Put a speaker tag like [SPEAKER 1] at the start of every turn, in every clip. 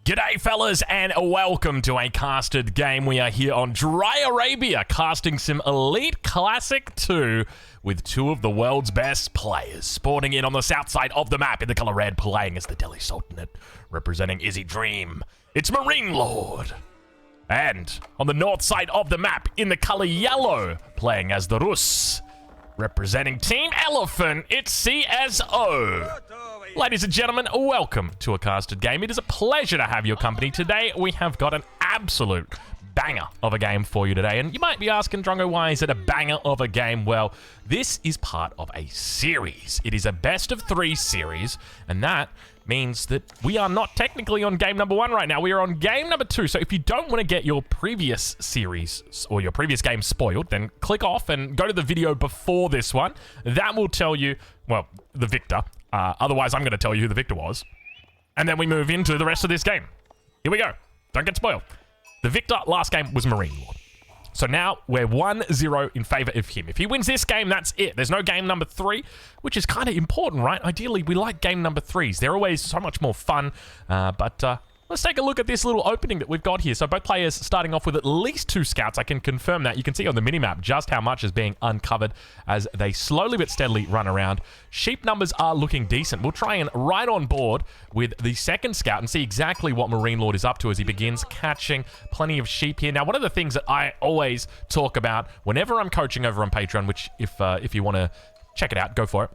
[SPEAKER 1] G'day fellas and welcome to a casted game. We are here on Dry Arabia casting some Elite Classic 2 with two of the world's best players. Sporting in on the south side of the map in the colour red, playing as the Delhi Sultanate, representing Izzy Dream. It's Marine Lord. And on the north side of the map in the colour yellow, playing as the Rus, representing Team Elephant, it's CSO. Ladies and gentlemen, welcome to a casted game. It is a pleasure to have your company. Today, we have got an absolute banger of a game for you today. And you might be asking, Drongo, why is it a banger of a game? Well, this is part of a series. It is a best of 3 series, and that means that we are not technically on game number 1 right now. We are on game number 2. So if you don't want to get your previous series or your previous game spoiled, then click off and go to the video before this one. That will tell you, well, the victor. Otherwise, I'm going to tell you who the victor was. And then we move into the rest of this game. Here we go. Don't get spoiled. The victor last game was Marine Lord. So now we're 1-0 in favor of him. If he wins this game, that's it. There's no game number 3, which is kind of important, right? Ideally, we like game number 3s. They're always so much more fun. Let's take a look at this little opening that we've got here. So both players starting off with at least 2 scouts. I can confirm that. You can see on the minimap just how much is being uncovered as they slowly but steadily run around. Sheep numbers are looking decent. We'll try and ride on board with the second scout and see exactly what Marine Lord is up to as he begins catching plenty of sheep here. Now, one of the things that I always talk about whenever I'm coaching over on Patreon, which if you want to check it out, go for it,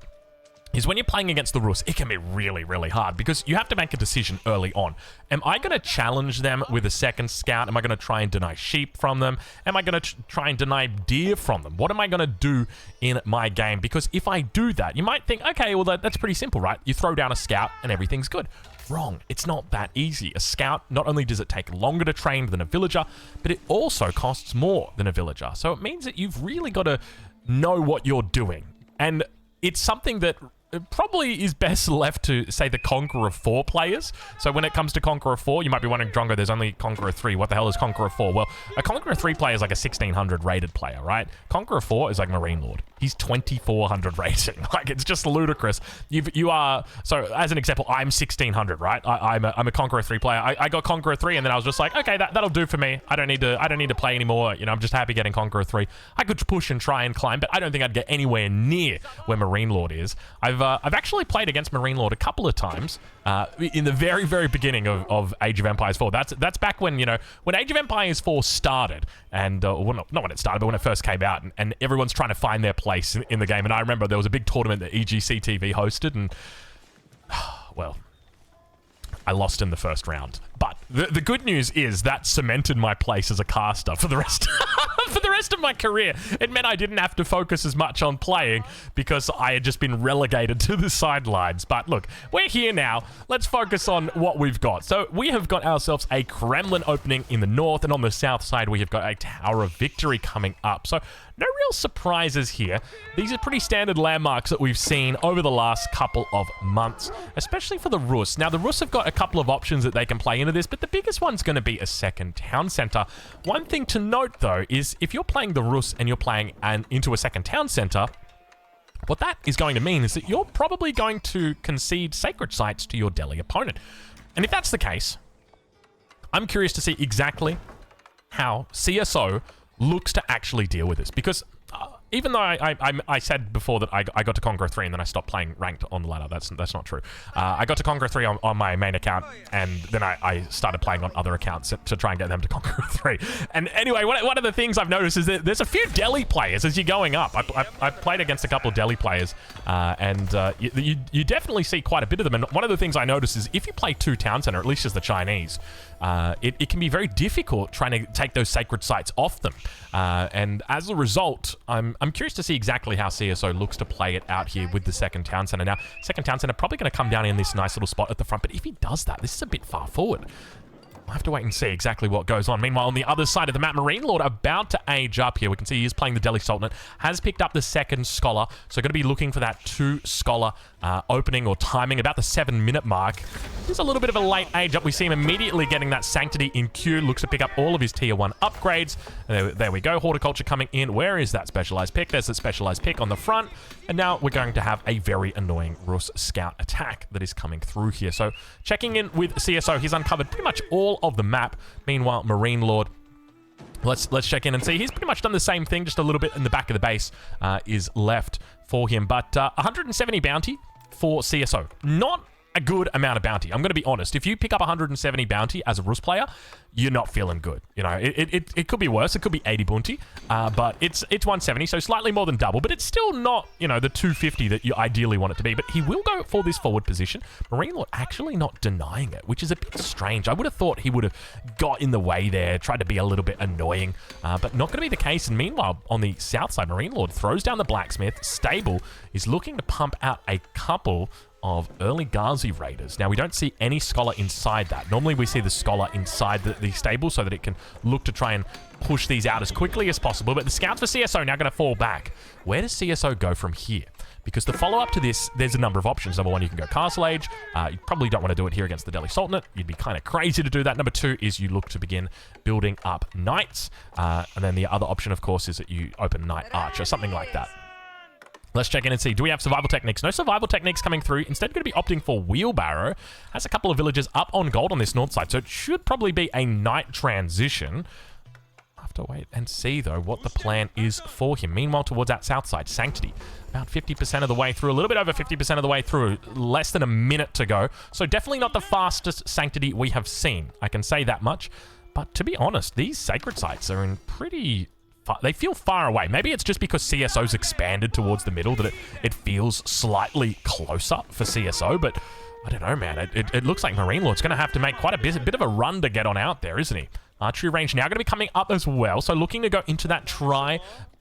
[SPEAKER 1] is when you're playing against the Rus, it can be really, really hard because you have to make a decision early on. Am I going to challenge them with a second scout? Am I going to try and deny sheep from them? Am I going to try and deny deer from them? What am I going to do in my game? Because if I do that, you might think, okay, well, that's pretty simple, right? You throw down a scout and everything's good. Wrong. It's not that easy. A scout, not only does it take longer to train than a villager, but it also costs more than a villager. So it means that you've really got to know what you're doing. And it's something that it probably is best left to, say, the Conqueror 4 players. So when it comes to Conqueror 4, you might be wondering, Drongo, there's only Conqueror 3. What the hell is Conqueror 4? Well, a Conqueror 3 player is like a 1600 rated player, right? Conqueror 4 is like Marine Lord. He's 2400 rating. Like, it's just ludicrous. You are, so as an example, I'm 1600, right? I'm a Conqueror 3 player. I got Conqueror 3 and then I was just like, okay, that'll do for me. I don't need to play anymore. You know, I'm just happy getting Conqueror 3. I could push and try and climb, but I don't think I'd get anywhere near where Marine Lord is. I've actually played against Marine Lord a couple of times in the very, very beginning of Age of Empires 4. That's back when, you know, when Age of Empires 4 started, and well, not when it started, but when it first came out, and everyone's trying to find their place in the game. And I remember there was a big tournament that EGC TV hosted, and well, I lost in the first round. But the good news is that cemented my place as a caster for the rest for the rest of my career. It meant I didn't have to focus as much on playing because I had just been relegated to the sidelines. But look, we're here now. Let's focus on what we've got. So we have got ourselves a Kremlin opening in the north, and on the south side we have got a Tower of Victory coming up. So no real surprises here. These are pretty standard landmarks that we've seen over the last couple of months, especially for the Rus. Now, the Rus have got a couple of options that they can play into this, but the biggest one's going to be a second town center. One thing to note, though, is if you're playing the Rus and you're playing into a second town center, what that is going to mean is that you're probably going to concede sacred sites to your Delhi opponent. And if that's the case, I'm curious to see exactly how CSO looks to actually deal with this, because even though I said before that I got to Conqueror 3 and then I stopped playing ranked on the ladder, that's not true. I got to Conqueror 3 on my main account, and then I started playing on other accounts to try and get them to Conqueror 3. And anyway, one of the things I've noticed is that there's a few Delhi players as you're going up. I played against a couple of Delhi players, and you definitely see quite a bit of them. And one of the things I noticed is if you play 2 town center, at least as the Chinese, it can be very difficult trying to take those sacred sites off them. And as a result, I'm curious to see exactly how CSO looks to play it out here with the second town center. Now, second town center probably going to come down in this nice little spot at the front, but if he does that, this is a bit far forward. We'll have to wait and see exactly what goes on. Meanwhile, on the other side of the map, Marine Lord about to age up here. We can see he is playing the Delhi Sultanate, has picked up the second Scholar, so going to be looking for that 2 Scholar opening or timing about the 7-minute mark. There's a little bit of a late age up. We see him immediately getting that Sanctity in queue, looks to pick up all of his tier 1 upgrades. There we go, Horticulture coming in. Where is that specialized pick? There's the specialized pick on the front, and now we're going to have a very annoying Rus Scout attack that is coming through here. So checking in with CSO, he's uncovered pretty much all of the map. Meanwhile, Marine Lord, let's check in and see. He's pretty much done the same thing, just a little bit in the back of the base is left for him. But 170 bounty for CSO. Not a good amount of bounty. I'm going to be honest. If you pick up 170 bounty as a Rus player, you're not feeling good. You know, it could be worse. It could be 80 bounty, but it's 170, so slightly more than double, but it's still not, you know, the 250 that you ideally want it to be. But he will go for this forward position. Marine Lord actually not denying it, which is a bit strange. I would have thought he would have got in the way there, tried to be a little bit annoying, but not going to be the case. And meanwhile, on the south side, Marine Lord throws down the blacksmith. Stable is looking to pump out a couple of early Ghazi Raiders. Now, we don't see any Scholar inside that. Normally, we see the Scholar inside the stable so that it can look to try and push these out as quickly as possible. But the scouts for CSO now going to fall back. Where does CSO go from here? Because the follow-up to this, there's a number of options. Number 1, you can go Castle Age. You probably don't want to do it here against the Delhi Sultanate. You'd be kind of crazy to do that. Number 2 is you look to begin building up Knights. And then the other option, of course, is that you open Knight Archer, something like that. Let's check in and see. Do we have survival techniques? No survival techniques coming through. Instead, going to be opting for Wheelbarrow. Has a couple of villagers up on gold on this north side, so it should probably be a night transition. I'll have to wait and see, though, what the plan is for him. Meanwhile, towards that south side, Sanctity. About 50% of the way through. A little bit over 50% of the way through. Less than a minute to go. So definitely not the fastest Sanctity we have seen. I can say that much. But to be honest, these sacred sites are in pretty... They feel far away. Maybe it's just because CSO's expanded towards the middle that it feels slightly closer for CSO, but I don't know, man. It looks like Marine Lord's going to have to make quite a bit of a run to get on out there, isn't he? Archery range now going to be coming up as well, so looking to go into that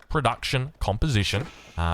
[SPEAKER 1] production composition.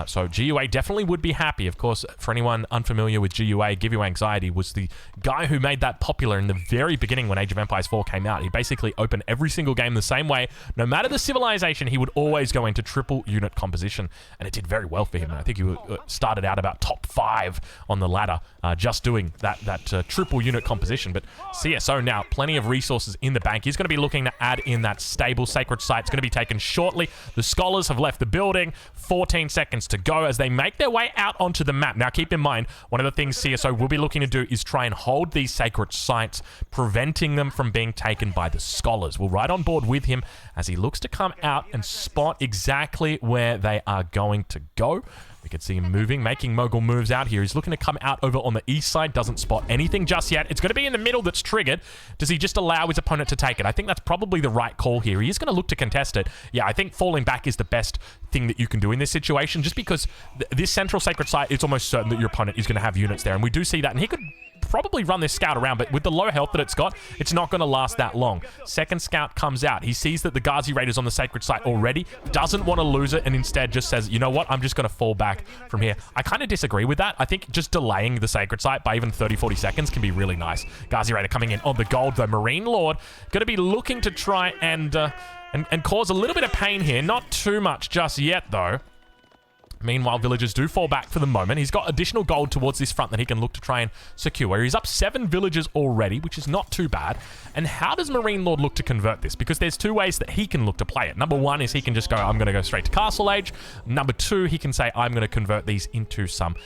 [SPEAKER 1] So GUA definitely would be happy. Of course, for anyone unfamiliar with GUA, Give You Anxiety was the guy who made that popular in the very beginning when Age of Empires 4 came out. He basically opened every single game the same way. No matter the civilization, he would always go into triple unit composition, and it did very well for him. And I think he started out about top 5 on the ladder, just doing that triple unit composition. But CSO now, plenty of resources in the bank. He's going to be looking to add in that stable sacred site. It's going to be taken shortly. The scholars have left the building. 14 seconds to go as they make their way out onto the map. Now, keep in mind, one of the things CSO will be looking to do is try and hold these sacred sites, preventing them from being taken by the scholars. We're right on board with him as he looks to come out and spot exactly where they are going to go. We can see him moving, making Mogul moves out here. He's looking to come out over on the east side. Doesn't spot anything just yet. It's going to be in the middle that's triggered. Does he just allow his opponent to take it? I think that's probably the right call here. He is going to look to contest it. Yeah, I think falling back is the best thing that you can do in this situation, just because this central sacred site, it's almost certain that your opponent is going to have units there. And we do see that. And he could probably run this scout around, but with the low health that it's got, it's not going to last that long. Second scout comes out. He sees that the Ghazi Raiders on the sacred site already, doesn't want to lose it, and instead just says, you know what, I'm just going to fall back from here. I kind of disagree with that. I think just delaying the sacred site by even 30-40 seconds can be really nice. Ghazi Raider coming in on the gold, though. Marine Lord going to be looking to try and cause a little bit of pain here. Not too much just yet, though. Meanwhile, villagers do fall back for the moment. He's got additional gold towards this front that he can look to try and secure. He's up 7 villagers already, which is not too bad. And how does Marine Lord look to convert this? Because there's 2 ways that he can look to play it. Number 1 is he can just go, I'm going to go straight to Castle Age. Number 2, he can say, I'm going to convert these into some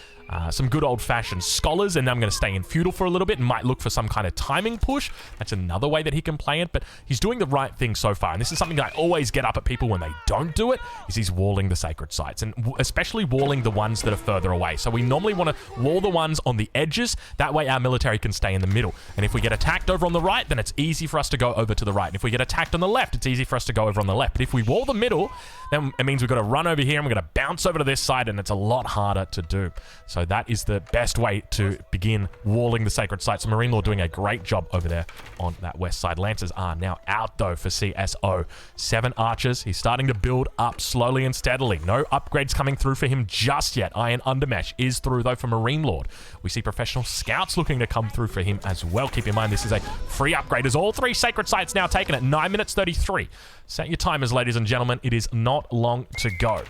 [SPEAKER 1] good old-fashioned scholars, and I'm going to stay in Feudal for a little bit and might look for some kind of timing push. That's another way that he can play it, but he's doing the right thing so far. And this is something that I always get up at people when they don't do it, is he's walling the sacred sites, and especially walling the ones that are further away. So we normally want to wall the ones on the edges. That way our military can stay in the middle. And if we get attacked over on the right, then it's easy for us to go over to the right. And if we get attacked on the left, it's easy for us to go over on the left. But if we wall the middle, then it means we've got to run over here and we're going to bounce over to this side, and it's a lot harder to do. So So that is the best way to begin walling the sacred sites. So Marine Lord doing a great job over there on that west side. Lancers are now out though for CSO. 7 archers. He's starting to build up slowly and steadily. No upgrades coming through for him just yet. Iron Undermesh is through though for Marine Lord. We see professional scouts looking to come through for him as well. Keep in mind this is a free upgrade as all 3 sacred sites now taken at 9 minutes 33. Set your timers, ladies and gentlemen. It is not long to go.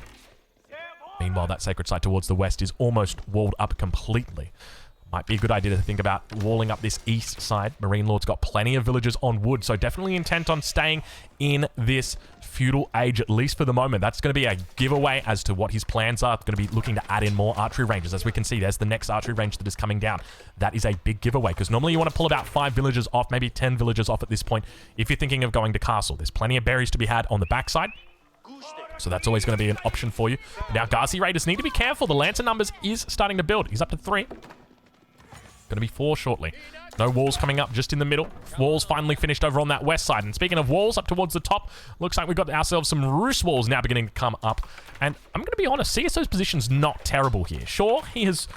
[SPEAKER 1] Meanwhile, that sacred site towards the west is almost walled up completely. Might be a good idea to think about walling up this east side. Marine Lord's got plenty of villagers on wood, so definitely intent on staying in this feudal age, at least for the moment. That's going to be a giveaway as to what his plans are. It's going to be looking to add in more archery ranges. As we can see, there's the next archery range that is coming down. That is a big giveaway, because normally you want to pull about 5 villagers off, maybe 10 villagers off at this point, if you're thinking of going to castle. There's plenty of berries to be had on the backside. So that's always going to be an option for you. But now Ghazi Raiders need to be careful. The Lancer numbers is starting to build. He's up to 3. Going to be 4 shortly. No walls coming up just in the middle. Walls finally finished over on that west side. And speaking of walls, up towards the top, looks like we've got ourselves some roost walls now beginning to come up. And I'm going to be honest, CSO's position's not terrible here. Sure, he has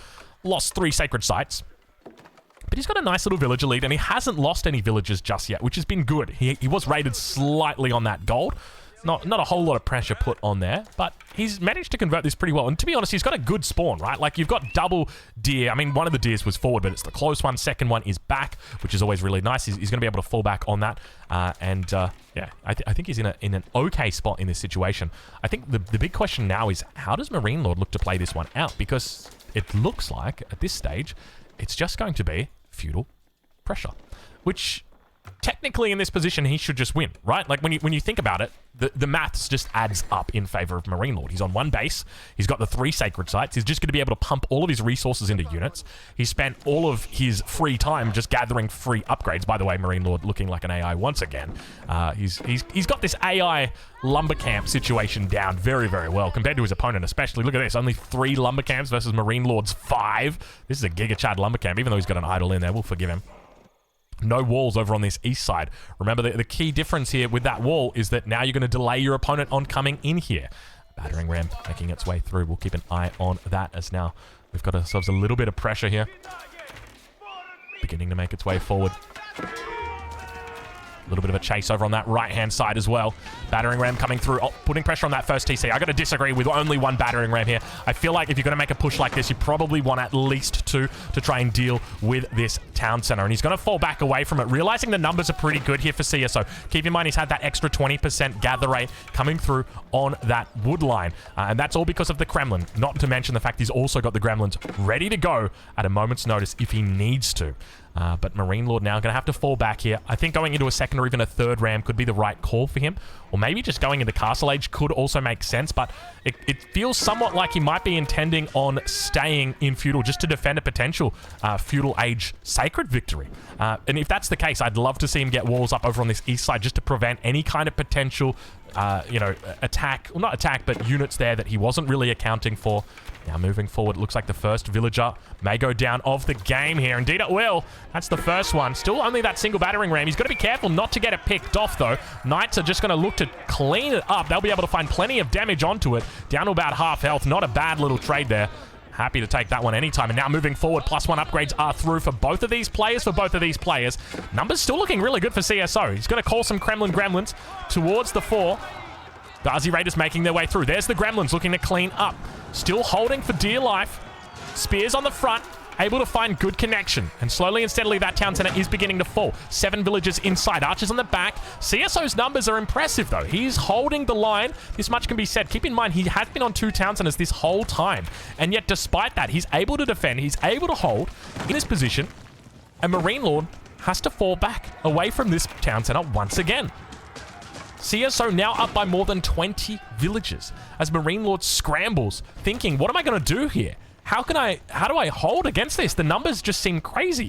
[SPEAKER 1] lost 3 sacred sites, but he's got a nice little villager lead, and he hasn't lost any villagers just yet, which has been good. He was raided slightly on that gold. Not a whole lot of pressure put on there, but he's managed to convert this pretty well. And to be honest, he's got a good spawn, right? Like, you've got double deer. I mean, one of the deers was forward, but it's the close one. Second one is back, which is always really nice. He's going to be able to fall back on that. Yeah, I think he's in an okay spot in this situation. I think the big question now is, how does Marine Lord look to play this one out? Because it looks like, at this stage, it's just going to be feudal pressure, which technically in this position he should just win, right? Like, when you think about it, the maths just adds up in favor of Marine Lord. He's on 1 base. He's got the 3 sacred sites. He's just going to be able to pump all of his resources into units. He spent all of his free time just gathering free upgrades. By the way, Marine Lord looking like an AI once again. He's got this AI lumber camp situation down very, very well compared to his opponent, especially. Look at this, only 3 lumber camps versus Marine Lord's 5. This is a Giga Chad lumber camp, even though he's got an idol in there. We'll forgive him. No walls over on this east side. Remember, the key difference here with that wall is that now you're going to delay your opponent on coming in here. Battering ram making its way through. We'll keep an eye on that, as now we've got ourselves a little bit of pressure here. Beginning to make its way forward. A little bit of a chase over on that right-hand side as well. Battering ram coming through, putting pressure on that first TC. I got to disagree with only 1 battering ram here. I feel like if you're going to make a push like this, you probably want at least 2 to try and deal with this town center. And he's going to fall back away from it, realizing the numbers are pretty good here for CSO. Keep in mind, he's had that extra 20% gather rate coming through on that wood line. And that's all because of the Kremlin. Not to mention the fact he's also got the gremlins ready to go at a moment's notice if he needs to. But Marine Lord now going to have to fall back here. I think going into a second or even a third ram could be the right call for him. Or maybe just going into Castle Age could also make sense. But it feels somewhat like he might be intending on staying in Feudal just to defend a potential Feudal Age Sacred victory. And if that's the case, I'd love to see him get walls up over on this east side just to prevent any kind of potential attack. Well, not attack, but units there that he wasn't really accounting for. Now moving forward, it looks like the first villager may go down of the game here. Indeed it will. That's the first one. Still only that single battering ram. He's got to be careful not to get it picked off, though. Knights are just going to look to clean it up. They'll be able to find plenty of damage onto it. Down to about half health. Not a bad little trade there. Happy to take that one anytime. And now moving forward, +1 upgrades are through for both of these players. Numbers still looking really good for CSO. He's going to call some Kremlin gremlins towards the 4. Ghazi Raiders making their way through. There's the gremlins looking to clean up. Still holding for dear life. Spears on the front. Able to find good connection. And slowly and steadily that town center is beginning to fall. 7 villagers inside. Archers on the back. CSO's numbers are impressive though. He's holding the line. This much can be said. Keep in mind, he has been on 2 town centers this whole time. And yet despite that, he's able to defend. He's able to hold in his position. And Marine Lord has to fall back away from this town center once again. CSO now up by more than 20 villagers as Marine Lord scrambles, thinking, what am I going to do here? How do I hold against this? The numbers just seem crazy.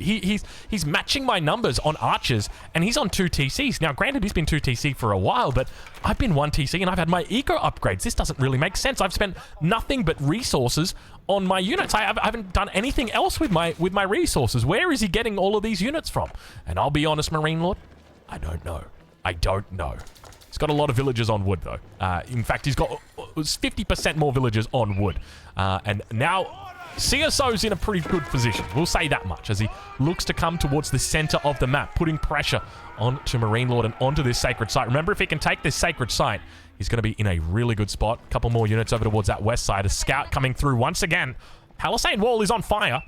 [SPEAKER 1] He's matching my numbers on archers, and he's on 2 TCs. Now, granted, he's been 2 TC for a while, but I've been 1 TC, and I've had my eco upgrades. This doesn't really make sense. I've spent nothing but resources on my units. I haven't done anything else with my resources. Where is he getting all of these units from? And I'll be honest, Marine Lord, I don't know. He's got a lot of villagers on wood, though. In fact, he's got 50% more villagers on wood. And now CSO's in a pretty good position. We'll say that much as he looks to come towards the center of the map, putting pressure onto Marine Lord and onto this sacred site. Remember, if he can take this sacred site, he's going to be in a really good spot. A couple more units over towards that west side. A scout coming through once again. Palisade wall is on fire.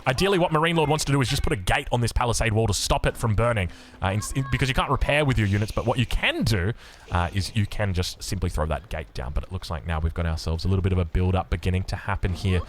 [SPEAKER 1] Ideally, what Marine Lord wants to do is just put a gate on this palisade wall to stop it from burning, because you can't repair with your units, but what you can do is you can just simply throw that gate down. But it looks like now we've got ourselves a little bit of a build-up beginning to happen here.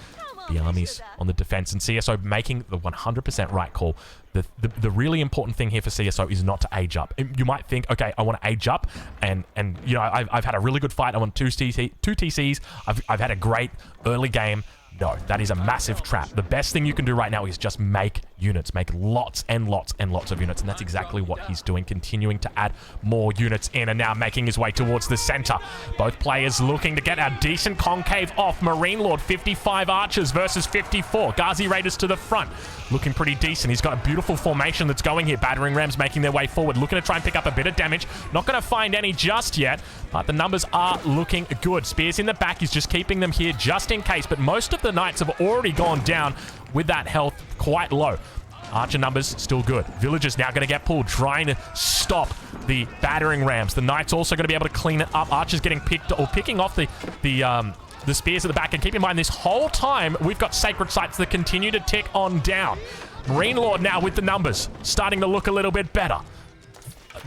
[SPEAKER 1] The armies on the defense, and CSO making the 100% right call. The really important thing here for CSO is not to age up. You might think, okay, I want to age up, and you know, I've had a really good fight. I want two TCs. I've had a great early game. No, that is a massive trap. The best thing you can do right now is just make units. Make lots and lots and lots of units. And that's exactly what he's doing, continuing to add more units in and now making his way towards the center. Both players looking to get a decent concave off. Marine Lord, 55 archers versus 54. Ghazi Raiders to the front. Looking pretty decent. He's got a beautiful formation that's going here. Battering rams making their way forward. Looking to try and pick up a bit of damage. Not going to find any just yet, but the numbers are looking good. Spears in the back. He's just keeping them here just in case, but most of the knights have already gone down with that health quite low. Archer numbers still good. Villagers now going to get pulled, trying to stop the battering rams. The knights also going to be able to clean it up. Archers getting picking off the spears at the back. And keep in mind, this whole time we've got sacred sites that continue to tick on down. Marine Lord now with the numbers starting to look a little bit better.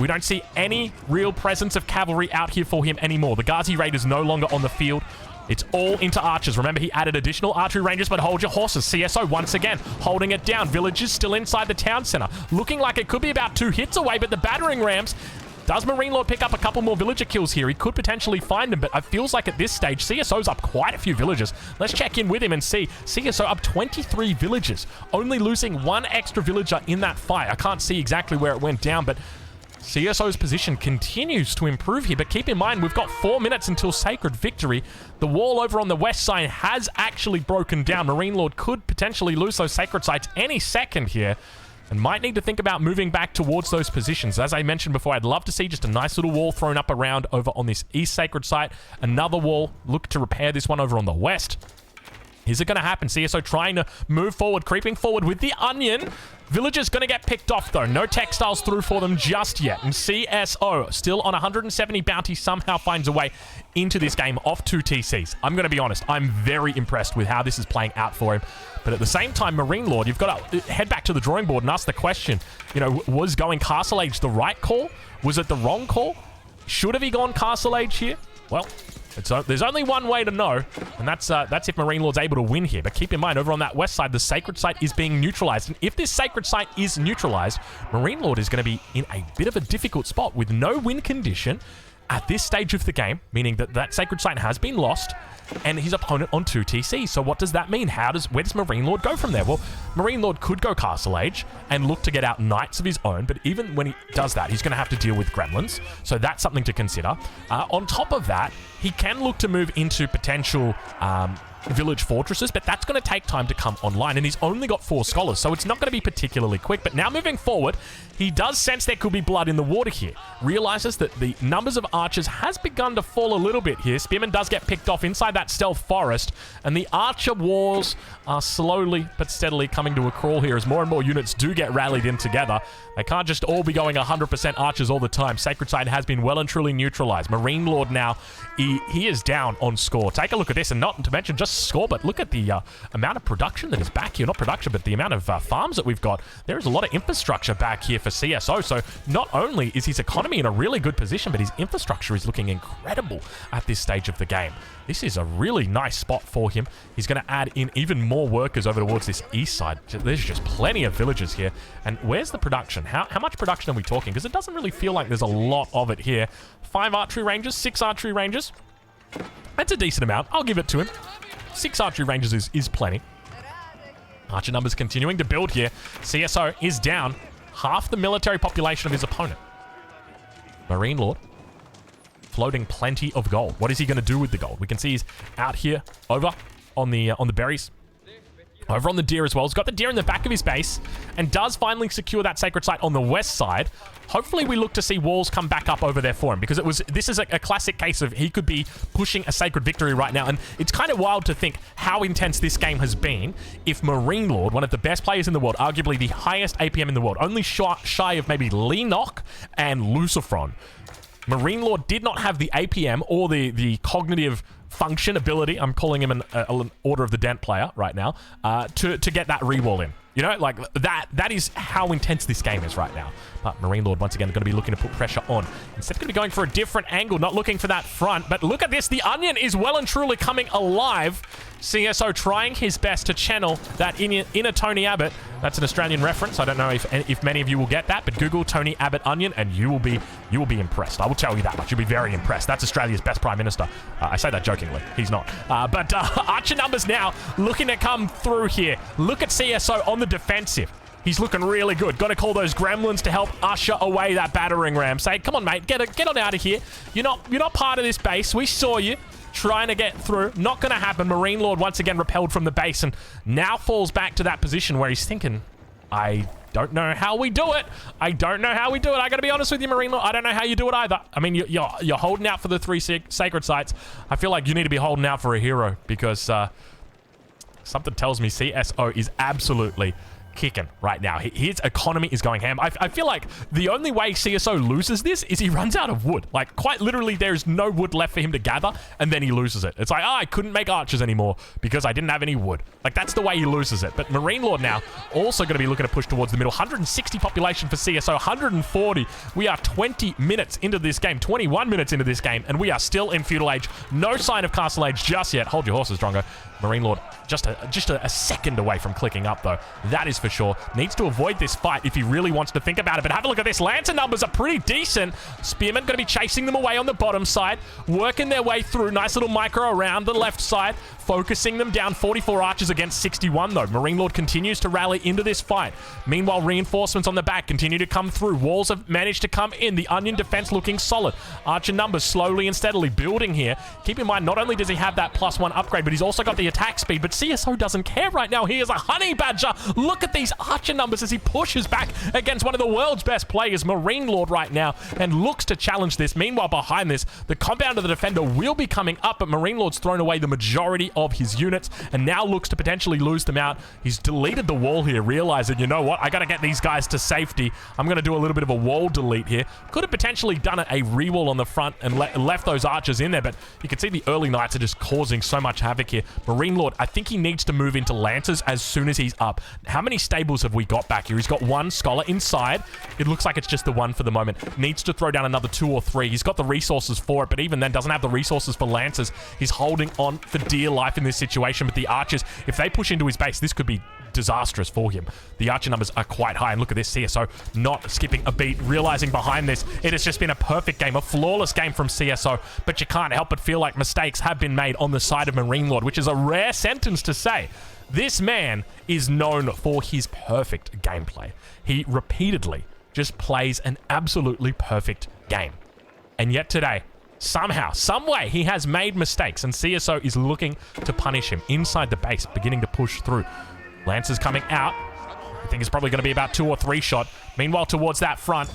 [SPEAKER 1] We don't see any real presence of cavalry out here for him anymore. The Ghazi Raiders no longer on the field. It's all into archers. Remember, he added additional archery ranges, but hold your horses. CSO once again holding it down. Villagers still inside the town center. Looking like it could be about 2 hits away, but the battering rams... Does Marine Lord pick up a couple more villager kills here? He could potentially find them, but it feels like at this stage, CSO's up quite a few villagers. Let's check in with him and see. CSO up 23 villagers, only losing 1 extra villager in that fight. I can't see exactly where it went down, but CSO's position continues to improve here. But keep in mind, we've got 4 minutes until Sacred Victory. The wall over on the west side has actually broken down. Marine Lord could potentially lose those sacred sites any second here, and might need to think about moving back towards those positions. As I mentioned before, I'd love to see just a nice little wall thrown up around over on this east sacred site. Another wall, look to repair this one over on the west. Is it going to happen? CSO trying to move forward, creeping forward with the onion. Villagers going to get picked off, though. No textiles through for them just yet. And CSO, still on 170 bounty, somehow finds a way into this game off 2 TCs. I'm going to be honest. I'm very impressed with how this is playing out for him. But at the same time, Marine Lord, you've got to head back to the drawing board and ask the question, you know, was going Castle Age the right call? Was it the wrong call? Should have he gone Castle Age here? Well, there's only one way to know, and that's if Marine Lord's able to win here. But keep in mind, over on that west side, the sacred site is being neutralized. And if this sacred site is neutralized, Marine Lord is going to be in a bit of a difficult spot with no win condition at this stage of the game, meaning that that sacred site has been lost and his opponent on 2 TC. So what does that mean? Where does Marine Lord go from there? Well, Marine Lord could go Castle Age and look to get out knights of his own, but even when he does that, he's going to have to deal with gremlins. So that's something to consider. On top of that, he can look to move into potential village fortresses, but that's going to take time to come online, and he's only got 4 scholars, so it's not going to be particularly quick. But now moving forward, he does sense there could be blood in the water here. Realizes that the numbers of archers has begun to fall a little bit here. Spearman does get picked off inside that stealth forest, and the archer walls are slowly but steadily coming to a crawl here as more and more units do get rallied in together. They can't just all be going 100% archers all the time. Sacred Site has been well and truly neutralized. Marine Lord now, he is down on score. Take a look at this, and not to mention just score, but look at the amount of production that is back here. Not production, but the amount of farms that we've got. There is a lot of infrastructure back here for CSO, so not only is his economy in a really good position, but his infrastructure is looking incredible at this stage of the game. This is a really nice spot for him. He's going to add in even more workers over towards this east side. There's just plenty of villagers here. And where's the production? How much production are we talking? Because it doesn't really feel like there's a lot of it here. 5 archery ranges, 6 archery ranges. That's a decent amount. I'll give it to him. 6 archery ranges is plenty. Archer numbers continuing to build here. CSO is down half the military population of his opponent. Marine Lord floating plenty of gold. What is he going to do with the gold? We can see he's out here over on the berries. Over on the deer as well. He's got the deer in the back of his base and does finally secure that sacred site on the west side. Hopefully we look to see walls come back up over there for him, because this is a classic case of he could be pushing a sacred victory right now. And it's kind of wild to think how intense this game has been if Marine Lord, one of the best players in the world, arguably the highest APM in the world, only shy of maybe Leenock and Lucifron, Marine Lord did not have the APM or the cognitive function ability, I'm calling him an Order of the Dent player right now, to get that rewall in. You know, like that is how intense this game is right now. But Marine Lord, once again, going to be looking to put pressure on. Instead, going to be going for a different angle, not looking for that front. But look at this. The Onion is well and truly coming alive. CSO trying his best to channel that inner Tony Abbott. That's an Australian reference. I don't know if many of you will get that, but Google Tony Abbott Onion and you will be impressed. I will tell you that much. You'll be very impressed. That's Australia's best Prime Minister. I say that jokingly. He's not. But Archer numbers now looking to come through here. Look at CSO on the defensive. He's looking really good. Got to call those gremlins to help usher away that battering ram. Say, come on, mate, get on out of here. You're not part of this base. We saw you trying to get through. Not going to happen. Marine Lord once again repelled from the base and now falls back to that position where he's thinking, I don't know how we do it. I don't know how we do it. I got to be honest with you, Marine Lord. I don't know how you do it either. I mean, you're holding out for the 3 sacred sites. I feel like you need to be holding out for a hero, because something tells me CSO is absolutely kicking right now. His economy is going ham. I feel like the only way CSO loses this is he runs out of wood. Like, quite literally, there's no wood left for him to gather, and then he loses it. It's like, I couldn't make archers anymore because I didn't have any wood. Like, that's the way he loses it. But Marine Lord now also going to be looking to push towards the middle. 160 population for CSO, 140. We are 20 minutes into this game, 21 minutes into this game, and we are still in Feudal Age. No sign of Castle Age just yet. Hold your horses, Drongo. Marine Lord just a second away from clicking up, though. That is for sure. Needs to avoid this fight if he really wants to think about it. But have a look at this. Lancer numbers are pretty decent. Spearmen going to be chasing them away on the bottom side, working their way through. Nice little micro around the left side, focusing them down. 44 archers against 61, though. Marine Lord continues to rally into this fight. Meanwhile, reinforcements on the back continue to come through. Walls have managed to come in. The Onion defense looking solid. Archer numbers slowly and steadily building here. Keep in mind, not only does he have that +1 upgrade, but he's also got the attack speed. But CSO doesn't care right now. He is a honey badger. Look at these archer numbers as he pushes back against one of the world's best players, Marine Lord, right now, and looks to challenge this. Meanwhile, behind this, the compound of the defender will be coming up, but Marine Lord's thrown away the majority of his units and now looks to potentially lose them out. He's deleted the wall here, realizing, you know what, I got to get these guys to safety. I'm going to do a little bit of a wall delete here. Could have potentially done a rewall on the front and left those archers in there, but you can see the early knights are just causing so much havoc here. Marine Lord, I think he needs to move into lancers as soon as he's up. How many stables have we got back here? He's got one scholar inside. It looks like it's just the one for the moment. Needs to throw down another 2 or 3. He's got the resources for it, but even then doesn't have the resources for lancers. He's holding on for dear life in this situation, but the archers, if they push into his base, this could be disastrous for him. The archer numbers are quite high, and look at this, CSO not skipping a beat, realizing behind this, it has just been a perfect game, a flawless game from CSO, but you can't help but feel like mistakes have been made on the side of Marine Lord, which is a rare sentence to say. This man is known for his perfect gameplay. He repeatedly just plays an absolutely perfect game. And yet today, somehow, some way, he has made mistakes, and CSO is looking to punish him inside the base, beginning to push through. Lancers coming out. I think it's probably going to be about 2 or 3 shot. Meanwhile, towards that front,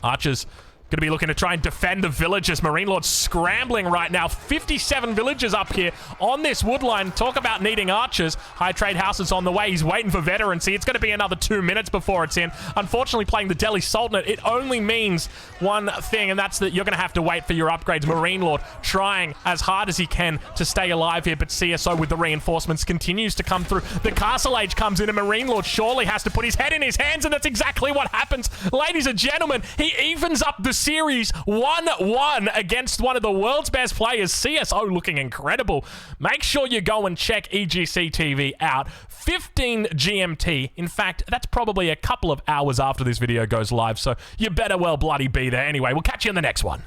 [SPEAKER 1] archers going to be looking to try and defend the villages. Marine Lord scrambling right now. 57 villagers up here on this wood line. Talk about needing archers. High trade house is on the way. He's waiting for veterancy. It's going to be another 2 minutes before it's in. Unfortunately, playing the Delhi Sultanate, it only means one thing, and that's that you're going to have to wait for your upgrades. Marine Lord trying as hard as he can to stay alive here, but CSO with the reinforcements continues to come through. The Castle Age comes in, and Marine Lord surely has to put his head in his hands, and that's exactly what happens. Ladies and gentlemen, he evens up the series 1-1 against one of the world's best players. CSO looking incredible. Make sure you go and check EGC TV out. 15 GMT. In fact, that's probably a couple of hours after this video goes live, so you better well bloody be there. Anyway, we'll catch you in the next one.